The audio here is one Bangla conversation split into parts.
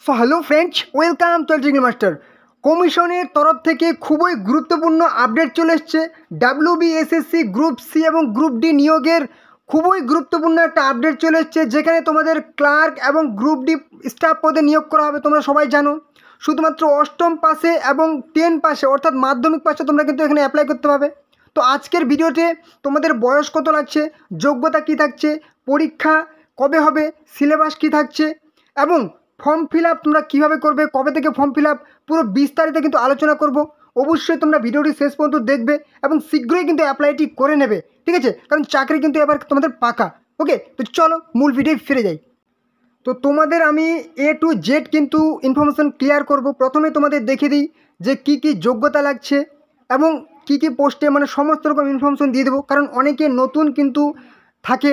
So hello friends, welcome to Trigol master. কমিশনের তরফ থেকে খুবই গুরুত্বপূর্ণ আপডেট চলে এসছে। ডাব্লিউবিএসএসসি গ্রুপ সি এবং গ্রুপ ডি নিয়োগের খুবই গুরুত্বপূর্ণ একটা আপডেট চলে এসছে, যেখানে তোমাদের ক্লার্ক এবং গ্রুপ ডি স্টাফ পদে নিয়োগ করা হবে। তোমরা সবাই জানো, শুধুমাত্র অষ্টম পাশে এবং 10 পাশে অর্থাৎ মাধ্যমিক পাশে তোমরা কিন্তু এখানে অ্যাপ্লাই করতে পারবে। তো আজকের ভিডিওতে তোমাদের বয়স কত লাগছে, যোগ্যতা কী থাকছে, পরীক্ষা কবে হবে, সিলেবাস কী থাকছে এবং ফর্ম ফিল আপ তোমরা কীভাবে করবে, কবে থেকে ফর্ম ফিল আপ, পুরো বিস্তারিত কিন্তু আলোচনা করব। অবশ্যই তোমরা ভিডিওটি শেষ পর্যন্ত দেখবে এবং শীঘ্রই কিন্তু অ্যাপ্লাইটি করে নেবে, ঠিক আছে? কারণ চাকরি কিন্তু এবার তোমাদের পাকা। ওকে, তো চলো মূল ভিডিও ফিরে যাই। তো তোমাদের আমি A to Z কিন্তু ইনফরমেশান ক্লিয়ার করব। প্রথমে তোমাদের দেখে দিই যে কি কি যোগ্যতা লাগছে এবং কি কি পোস্টে, মানে সমস্ত রকম ইনফরমেশান দিয়ে দেবো। কারণ অনেকে নতুন কিন্তু থাকে,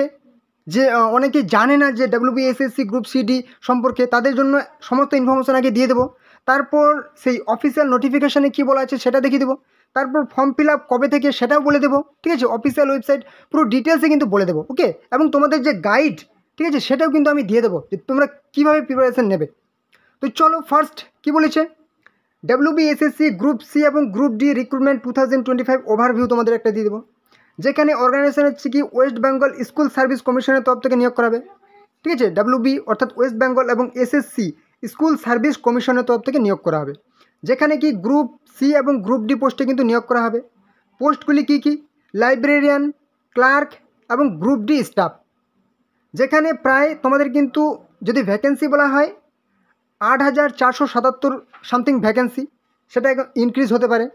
যে অনেকে জানে না যে ডাব্লিউবিএসএসসি গ্রুপ সিডি সম্পর্কে, তাদের জন্য সমস্ত ইনফরমেশান আগে দিয়ে দেবো। তারপর সেই অফিসিয়াল নোটিফিকেশানে কী বলা আছে সেটা দেখিয়ে দেবো। তারপর ফর্ম ফিল আপ কবে থেকে সেটাও বলে দেবো, ঠিক আছে? অফিসিয়াল ওয়েবসাইট পুরো ডিটেলসে কিন্তু বলে দেবো। ওকে, এবং তোমাদের যে গাইড, ঠিক আছে, সেটাও কিন্তু আমি দিয়ে দেবো যে তোমরা কীভাবে প্রিপারেশান নেবে। তো চলো ফার্স্ট কী বলেছে, ডাব্লিউবিএসএসসি গ্রুপ সি এবং গ্রুপ ডি রিক্রুটমেন্ট 2025 ওভারভিউ তোমাদের একটা দিয়ে দেবো, যেখানে অর্গানাইজেশন হচ্ছে কি ওয়েস্ট বেঙ্গল স্কুল সার্ভিস কমিশনের তরফ থেকে নিয়োগ করাবে, ঠিক আছে? ডাব্লিউবি অর্থাৎ ওয়েস্ট বেঙ্গল এবং এসএসসি স্কুল সার্ভিস কমিশনের তরফ থেকে নিয়োগ করা হবে, যেখানে কি গ্রুপ সি এবং গ্রুপ ডি পোস্টে কিন্তু নিয়োগ করা হবে। পোস্টগুলি কী কী, লাইব্রেরিয়ান, ক্লার্ক এবং গ্রুপ ডি স্টাফ, যেখানে প্রায় তোমাদের কিন্তু যদি ভ্যাকেন্সি বলা হয় 8,477 সামথিং ভ্যাকেন্সি, সেটা ইনক্রিজ হতে পারে।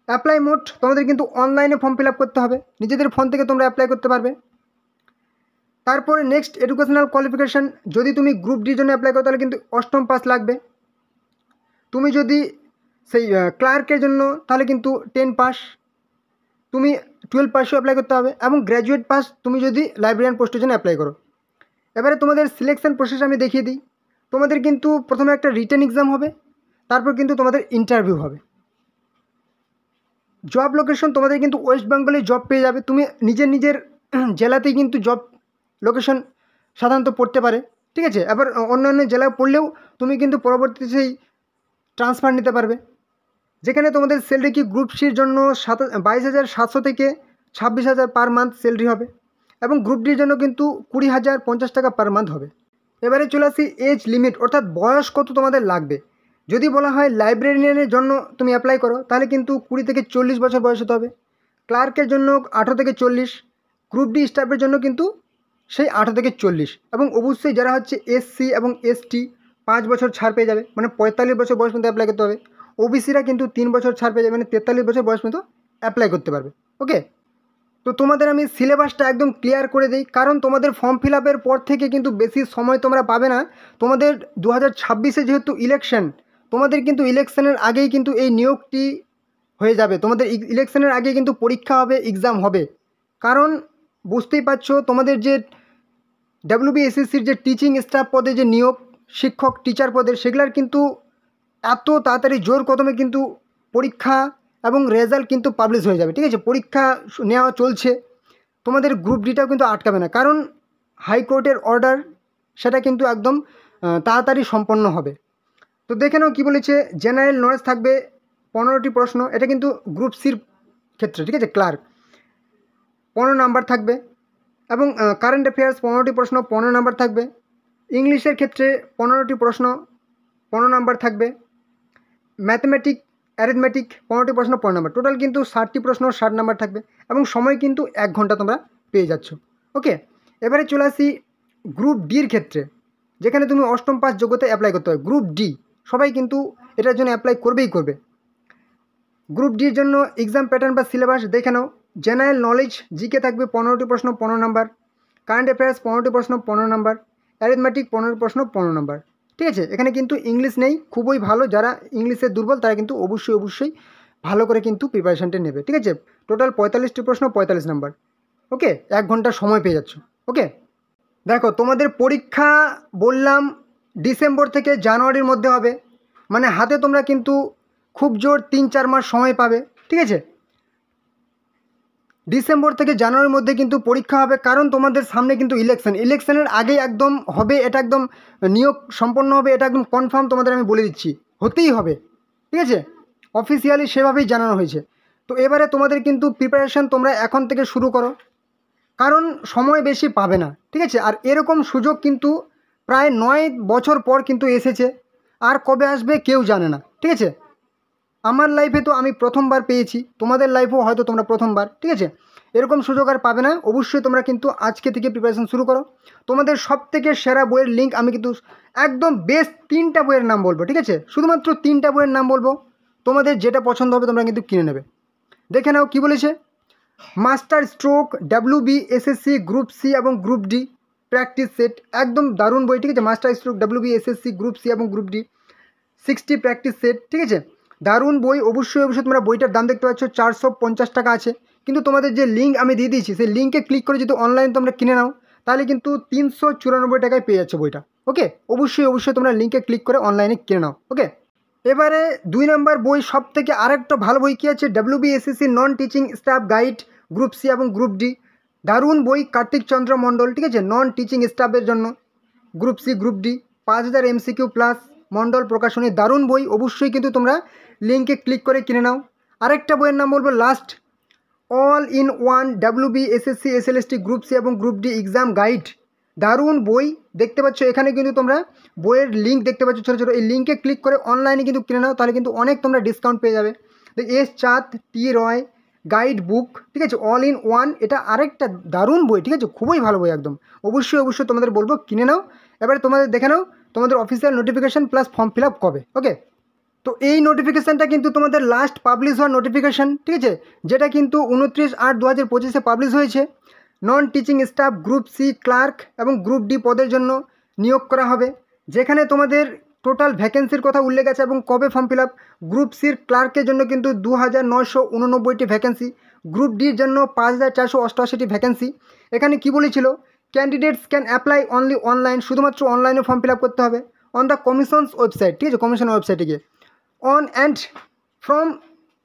অ্যাপ্লাই মোড তোমাদের কিন্তু অনলাইনে ফর্ম ফিল আপ করতে হবে, নিজেদের ফোন থেকে তোমরা অ্যাপ্লাই করতে পারবে। তারপরে নেক্সট এডুকেশনাল কোয়ালিফিকেশান, যদি তুমি গ্রুপ ডির জন্য অ্যাপ্লাই করো তাহলে কিন্তু অষ্টম পাস লাগবে। তুমি যদি সেই ক্লার্কের জন্য তাহলে কিন্তু 10 পাস, তুমি 12 পাসও অ্যাপ্লাই করতে হবে এবং গ্র্যাজুয়েট পাস তুমি যদি লাইব্রেরিয়ান পোস্টের জন্য অ্যাপ্লাই করো। এবারে তোমাদের সিলেকশন প্রসেস আমি দেখিয়ে দিই। তোমাদের কিন্তু প্রথমে একটা রিটেন এক্সাম হবে, তারপর কিন্তু তোমাদের ইন্টারভিউ হবে। জব লোকেশন তোমাদের কিন্তু ওয়েস্ট বেঙ্গলে জব পেয়ে যাবে, তুমি নিজের জেলাতেই কিন্তু জব লোকেশন সাধারণত পড়তে পারে, ঠিক আছে? আবার অন্যান্য জেলায় পড়লেও তুমি কিন্তু পরবর্তীতে সেই ট্রান্সফার নিতে পারবে। যেখানে তোমাদের স্যালারি কি গ্রুপ সির জন্য 22,700 থেকে 26,000 পার মান্থ স্যালারি হবে এবং গ্রুপ ডির জন্য কিন্তু 20,050 টাকা পার মান্থ হবে। এবারে চলে আসি এজ লিমিট, অর্থাৎ বয়স কত তোমাদের লাগবে। যদি বলা হয় লাইব্রেরিয়ানের জন্য তুমি অ্যাপ্লাই করো তাহলে কিন্তু 20 থেকে 40 বছর বয়স হতে হবে, ক্লার্কের জন্য 18 থেকে 40, গ্রুপ ডি স্টাফের জন্য কিন্তু সেই 18 থেকে 40 এবং অবশ্যই যারা হচ্ছে এসসি এবং এসটি 5 বছর ছাড় পেয়ে যাবে, মানে 45 বছর বয়স পর্যন্ত অ্যাপ্লাই করতে হবে। ওবিসিরা কিন্তু 3 বছর ছাড় পেয়ে যাবে, মানে 43 বছর বয়স পর্যন্ত অ্যাপ্লাই করতে পারবে। ওকে, তো তোমাদের আমি সিলেবাসটা একদম ক্লিয়ার করে দিই, কারণ তোমাদের ফর্ম ফিল আপের পর থেকে কিন্তু বেশি সময় তোমরা পাবে না। তোমাদের 2026-এ যেহেতু ইলেকশন, তোমাদের কিন্তু ইলেকশনের আগেই কিন্তু এই নিয়োগটি হয়ে যাবে। তোমাদের ইলেকশনের আগে কিন্তু পরীক্ষা হবে, এক্সাম হবে। কারণ বুঝতেই পারছো তোমাদের যে ডাব্লিউবিএসএসসির যে টিচিং স্টাফ পদে যে নিয়োগ, শিক্ষক টিচার পদের, সেগুলার কিন্তু এত তাড়াতাড়ি জোর কদমে কিন্তু পরীক্ষা এবং রেজাল্ট কিন্তু পাবলিশ হয়ে যাবে, ঠিক আছে? পরীক্ষা নেওয়া চলছে, তোমাদের গ্রুপ ডিটাও কিন্তু আটকাবে না, কারণ হাইকোর্টের অর্ডার সেটা কিন্তু একদম তাড়াতাড়ি সম্পন্ন হবে। তো দেখে নাও কী বলেছে। জেনারেল নলেজ থাকবে 15টি প্রশ্ন, এটা কিন্তু গ্রুপ সির ক্ষেত্রে, ঠিক আছে? ক্লার্ক 15 নাম্বার থাকবে এবং কারেন্ট অ্যাফেয়ার্স 15টি প্রশ্ন 15 নাম্বার থাকবে। ইংলিশের ক্ষেত্রে 15টি প্রশ্ন 15 নাম্বার থাকবে। ম্যাথমেটিক অ্যারিথমেটিক 15টি প্রশ্ন 15 নাম্বার, টোটাল কিন্তু 60টি প্রশ্ন 60 নাম্বার থাকবে এবং সময় কিন্তু 1 ঘন্টা তোমরা পেয়ে যাচ্ছ। ওকে, এবারে চলে আসি গ্রুপ ডির ক্ষেত্রে, যেখানে তুমি অষ্টম পাস যোগ্যতায় অ্যাপ্লাই করতে হবে। গ্রুপ ডি সবাই কিন্তু এটার জন্য অ্যাপ্লাই করবেই করবে। গ্রুপ ডির জন্য এক্সাম প্যাটার্ন বা সিলেবাস দেখে নাও। জেনারেল নলেজ জিকে থাকবে 15টি প্রশ্ন 15 নাম্বার, কারেন্ট অ্যাফেয়ার্স 15টি প্রশ্ন 15 নাম্বার, অ্যারিথমেটিক 15 প্রশ্ন 15 নাম্বার, ঠিক আছে? এখানে কিন্তু ইংলিশ নেই, খুবই ভালো। যারা ইংলিশে দুর্বল তারা কিন্তু অবশ্যই ভালো করে কিন্তু প্রিপারেশানটা নেবে, ঠিক আছে? টোটাল 45টি প্রশ্ন 45 নাম্বার। ওকে, 1 ঘন্টা সময় পেয়ে যাচ্ছ। ওকে, দেখো তোমাদের পরীক্ষা বললাম ডিসেম্বর থেকে জানুয়ারির মধ্যে হবে, মানে হাতে তোমরা কিন্তু খুব জোর 3-4 মাস সময় পাবে, ঠিক আছে? ডিসেম্বর থেকে জানুয়ারির মধ্যে কিন্তু পরীক্ষা হবে, কারণ তোমাদের সামনে কিন্তু ইলেকশনের আগেই একদম হবে, এটা একদম নিয়োগ সম্পন্ন হবে, এটা একদম কনফার্ম তোমাদের আমি বলে দিচ্ছি, হতেই হবে, ঠিক আছে, অফিসিয়ালি সেভাবেই জানানো হয়েছে। তো এবারে তোমাদের কিন্তু প্রিপারেশান তোমরা এখন থেকে শুরু করো, কারণ সময় বেশি পাবে না, ঠিক আছে। আর এরকম সুযোগ কিন্তু প্রায় 9 বছর পর কিন্তু এসেছে, আর কবে আসবে কেউ জানে না, ঠিক আছে। আমার লাইফে তো আমি প্রথমবার পেয়েছি, তোমাদের লাইফেও হয়তো তোমরা প্রথমবার, ঠিক আছে। এরকম সুযোগ আর পাবে না, অবশ্যই তোমরা কিন্তু আজকে থেকে প্রিপারেশন শুরু করো। তোমাদের সব থেকে সেরা বইয়ের লিঙ্ক আমি কিন্তু একদম বেস্ট 3টা বইয়ের নাম বলবো, ঠিক আছে, শুধুমাত্র 3টা বইয়ের নাম বলবো, তোমাদের যেটা পছন্দ হবে তোমরা কিন্তু কিনে নেবে। দেখে নাও কী বলেছে। Master Stroke WB SSC group C এবং গ্রুপ ডি প্র্যাকটিস সেট, একদম দারুণ বই, ঠিক আছে। Master Stroke WB SSC group C এবং গ্রুপ ডি 60 প্র্যাকটিস সেট, ঠিক আছে, দারুণ বই। অবশ্যই অবশ্যই তোমরা বইটার দাম দেখতে পাচ্ছ 450 টাকা আছে, কিন্তু তোমাদের যে লিঙ্ক আমি দিয়ে দিয়েছি সেই লিঙ্কে ক্লিক করে যদি অনলাইন তোমরা কিনে নাও তাহলে কিন্তু 394 টাকায় পেয়ে যাচ্ছে বইটা, ওকে। অবশ্যই অবশ্যই তোমরা লিঙ্কে ক্লিক করে অনলাইনে কিনে নাও, ওকে। এবারে 2 নম্বর বই, সব থেকে আরেকটা ভালো বই কী আছে, WBSSC non teaching staff guide group C এবং গ্রুপ ডি, দারুণ বই, কার্তিক চন্দ্র মণ্ডল, ঠিক আছে, নন টিচিং স্টাফের জন্য group C group D 5000 MCQ plus, Mondal প্রকাশনী, দারুণ বই। অবশ্যই কিন্তু তোমরা লিঙ্কে ক্লিক করে কিনে নাও। আরেকটা বইয়ের নাম বলবো last all in one WBSSC SLST group C এবং গ্রুপ ডি এক্সাম গাইড, দারুণ বই। দেখতে পাচ্ছ এখানে কিন্তু তোমরা বইয়ের লিঙ্ক দেখতে পাচ্ছ ছোটো ছোটো, এই লিঙ্কে ক্লিক করে অনলাইনে কিন্তু কিনে নাও, তাহলে কিন্তু অনেক তোমরা ডিসকাউন্ট পেয়ে যাবে। তো এস চাঁদ টি রয় গাইড বুক, ঠিক আছে, অল ইন ওয়ান, এটা আরেকটা দারুণ বই, ঠিক আছে, খুবই ভালো বই একদম। অবশ্যই অবশ্যই তোমাদের বলবো কিনে নাও। এবারে তোমাদের দেখে নাও তোমাদের official notification plus form fill up কবে, ওকে। তো এই নোটিফিকেশানটা কিন্তু তোমাদের লাস্ট পাবলিশ হওয়ার নোটিফিকেশান, ঠিক আছে, যেটা কিন্তু 29/8/2025 পাবলিশ হয়েছে। Non teaching staff group C clerk এবং গ্রুপ ডি পদের জন্য নিয়োগ করা হবে, যেখানে তোমাদের টোটাল ভ্যাকেন্সির কথা উল্লেখ আছে এবং কবে ফর্ম ফিল আপ। গ্রুপ সির ক্লার্কের জন্য কিন্তু 2989টি ভ্যাকেন্সি, গ্রুপ ডির জন্য 5488টি ভ্যাকেন্সি। এখানে কি বলেছিল, candidates can apply only online, শুধুমাত্র অনলাইনে ফর্ম ফিল আপ করতে হবে অন দ্য কমিশনস ওয়েবসাইট, ঠিক আছে, কমিশনের ওয়েবসাইটে গিয়ে অন অ্যান্ড ফ্রম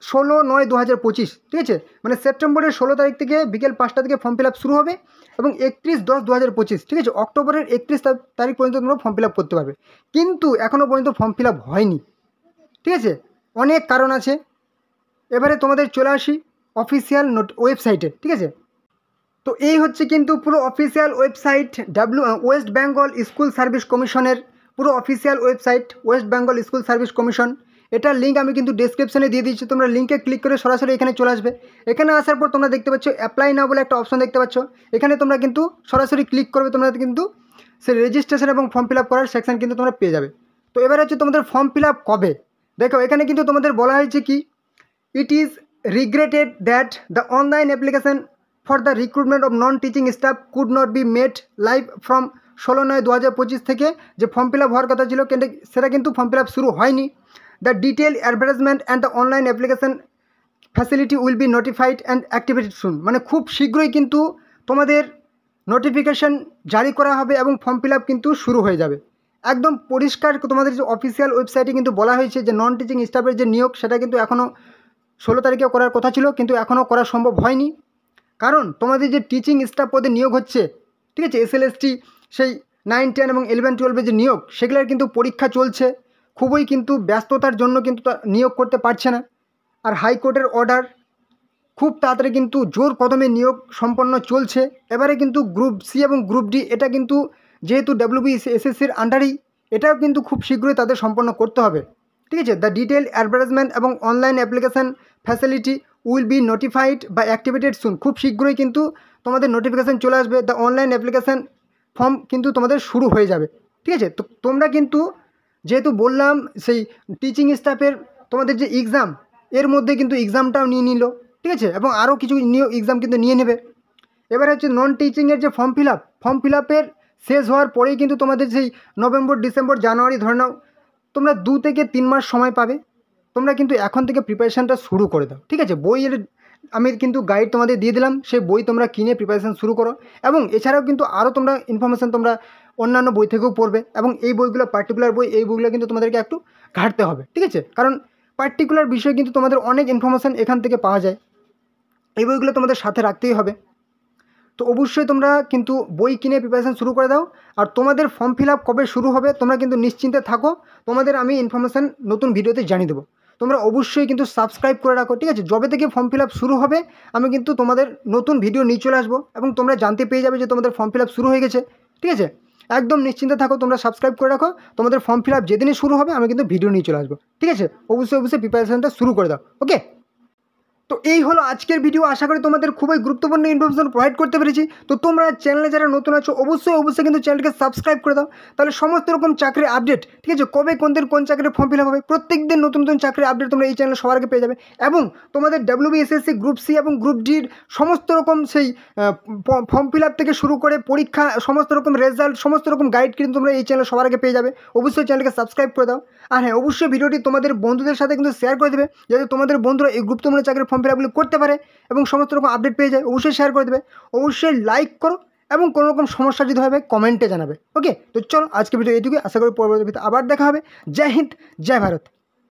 16/9/2025, ঠিক আছে, মানে সেপ্টেম্বরের 16 তারিখ থেকে বিকেল 5টা থেকে ফর্ম ফিল আপ শুরু হবে এবং 31/10/2025, ঠিক আছে, অক্টোবরের 31 তারিখ পর্যন্ত তোমরা ফর্ম ফিল আপ করতে পারবে। কিন্তু এখনও পর্যন্ত ফর্ম ফিল আপ হয়নি, ঠিক আছে, অনেক কারণ আছে। এবারে তোমাদের চলে আসি অফিসিয়াল ওয়েবসাইটে, ঠিক আছে। তো এই হচ্ছে কিন্তু পুরো official website West Bengal school service কমিশনের পুরো official website, West Bengal school service commission. এটার লিঙ্ক আমি কিন্তু ডেসক্রিপশনে দিয়ে দিচ্ছি, তোমরা লিঙ্কে ক্লিক করে সরাসরি এখানে চলে আসবে। এখানে আসার পর তোমরা দেখতে পাচ্ছ অ্যাপ্লাই নাও বলে একটা অপশন দেখতে পাচ্ছ, এখানে তোমরা কিন্তু সরাসরি ক্লিক করবে, তোমরা কিন্তু সে রেজিস্ট্রেশন এবং ফর্ম ফিল আপ করার সেকশন কিন্তু তোমরা পেয়ে যাবে। তো এবার হচ্ছে তোমাদের ফর্ম ফিল আপ কবে, দেখো এখানে কিন্তু তোমাদের বলা হয়েছে কি, it is regretted that the online application for the recruitment of non teaching staff could not be made live from 16/9/2025 থেকে যে ফর্ম ফিল আপ হওয়ার কথা ছিল কিন্তু সেটা কিন্তু ফর্ম ফিল আপ শুরু হয়নি। The detail advertisement and the online application facility will be notified and activated soon, মানে খুব শীঘ্রই কিন্তু তোমাদের নোটিফিকেশান জারি করা হবে এবং ফর্ম ফিল আপ কিন্তু শুরু হয়ে যাবে। একদম পরিষ্কার তোমাদের যে অফিসিয়াল ওয়েবসাইটে কিন্তু বলা হয়েছে যে নন টিচিং স্টাফের যে নিয়োগ সেটা কিন্তু এখনও 16 তারিখে করার কথা ছিল, কিন্তু এখনও করা সম্ভব হয়নি, কারণ তোমাদের যে টিচিং স্টাফ পদে নিয়োগ হচ্ছে, ঠিক আছে, এসএলএসটি সেই 9, 10 এবং 11, 12 যে নিয়োগ সেগুলোর কিন্তু পরীক্ষা চলছে, খুবই কিন্তু ব্যস্ততার জন্য কিন্তু নিয়োগ করতে পারছে না। আর হাইকোর্টের অর্ডার খুব তাড়াতাড়ি কিন্তু জোর কদমে নিয়োগ সম্পন্ন চলছে। এবারে কিন্তু গ্রুপ সি এবং গ্রুপ ডি এটা কিন্তু যেহেতু ডাব্লিউবিএসএসসির আন্ডারেই, এটাও কিন্তু খুব শীঘ্রই তাদের সম্পন্ন করতে হবে, ঠিক আছে। দ্য ডিটেল অ্যাডভার্টাইজমেন্ট এবং online application facility will be notified বা অ্যাক্টিভেটেড সুন, খুব শীঘ্রই কিন্তু তোমাদের নোটিফিকেশান চলে আসবে। দ্য অনলাইন অ্যাপ্লিকেশান ফর্ম কিন্তু তোমাদের শুরু হয়ে যাবে, ঠিক আছে। তো তোমরা কিন্তু যেহেতু বললাম সেই টিচিং স্টাফের তোমাদের যে এক্সাম এর মধ্যে কিন্তু এক্সামটাও নিয়ে নিল, ঠিক আছে, এবং আরও কিছু এক্সাম কিন্তু নিয়ে নেবে। এবার হচ্ছে নন টিচিংয়ের যে ফর্ম ফিল আপের শেষ হওয়ার পরেই কিন্তু তোমাদের সেই নভেম্বর, ডিসেম্বর, জানুয়ারি ধরে নাও তোমরা 2 থেকে 3 মাস সময় পাবে। তোমরা কিন্তু এখন থেকে প্রিপারেশানটা শুরু করে দাও, ঠিক আছে। বইয়ের আমি কিন্তু গাইড তোমাদের দিয়ে দিলাম, সেই বই তোমরা কিনে প্রিপারেশান শুরু করো। এবং এছাড়াও কিন্তু আরও তোমরা ইনফরমেশান তোমরা অন্যান্য বই থেকেও পড়বে, এবং এই বইগুলো পার্টিকুলার বই, এই বইগুলো কিন্তু তোমাদেরকে একটু ঘাঁটতে হবে, ঠিক আছে, কারণ পার্টিকুলার বিষয়ে কিন্তু তোমাদের অনেক ইনফরমেশান এখান থেকে পাওয়া যায়। এই বইগুলো তোমাদের সাথে রাখতেই হবে। তো অবশ্যই তোমরা কিন্তু বই কিনে প্রিপারেশান শুরু করে দাও। আর তোমাদের ফর্ম ফিল আপ কবে শুরু হবে তোমরা কিন্তু নিশ্চিন্তে থাকো, তোমাদের আমি ইনফরমেশান নতুন ভিডিওতে জানিয়ে দেবো। তোমরা অবশ্যই কিন্তু সাবস্ক্রাইব করে রাখো, ঠিক আছে? যবে থেকে ফর্ম ফিল আপ শুরু হবে আমি কিন্তু তোমাদের নতুন ভিডিও নিয়ে চলে আসবো এবং তোমরা জানতে পেয়ে যাবে যে তোমাদের ফর্ম ফিল আপ শুরু হয়ে গেছে, ঠিক আছে? একদম নিশ্চিন্তে থাকো, তোমরা সাবস্ক্রাইব করে রাখো। তোমাদের ফর্ম ফিল আপ যেদিনই শুরু হবে আমি কিন্তু ভিডিও নিয়ে চলে আসবো, ঠিক আছে? অবশ্যই প্রিপারেশানটা শুরু করে দাও, ওকে? তো এই হলো আজকের ভিডিও। আশা করি তোমাদের খুবই গুরুত্বপূর্ণ ইনফরমেশন প্রোভাইড করতে পেরেছি। তো তোমরা চ্যানেলে যারা নতুন আছো অবশ্যই কিন্তু চ্যানেলকে সাবস্ক্রাইব করে দাও, তাহলে সমস্ত রকম চাকরির আপডেট, ঠিক আছে? কবে কোন চাকরির ফর্ম ফিল আপ হবে, প্রত্যেক দিন নতুন চাকরির আপডেট তোমরা এই চ্যানেলে সবার আগে পেয়ে যাবে। এবং তোমাদের WBSSC গ্রুপ সি এবং গ্রুপ ডির সমস্ত রকম সেই ফর্ম ফিল আপ থেকে শুরু করে পরীক্ষা, সমস্ত রকম রেজাল্ট, সমস্ত রকম গাইড কিন্তু তোমরা এই চ্যানেলে সবার আগে পেয়ে যাবে। অবশ্যই চ্যানেলকে সাবস্ক্রাইব করে দাও। আর হ্যাঁ, অবশ্যই ভিডিওটি তোমাদের বন্ধুদের সাথে কিন্তু শেয়ার করে দেবে, যাতে তোমাদের বন্ধুরা এই গুরুত্বপূর্ণ চাকরির ফর্ম ফিল আপগুলো করতে পারে এবং সমস্ত রকম আপডেট পেয়ে যায়। অবশ্যই শেয়ার করে দেবে, অবশ্যই লাইক করো এবং কোনো রকম সমস্যা যদি হবে কমেন্টে জানাবে, ওকে? তো চলো আজকে ভিডিও এইটুকুই। আশা করি পরবর্তী ভিডিওতে আবার দেখা হবে। জয় হিন্দ, জয় ভারত।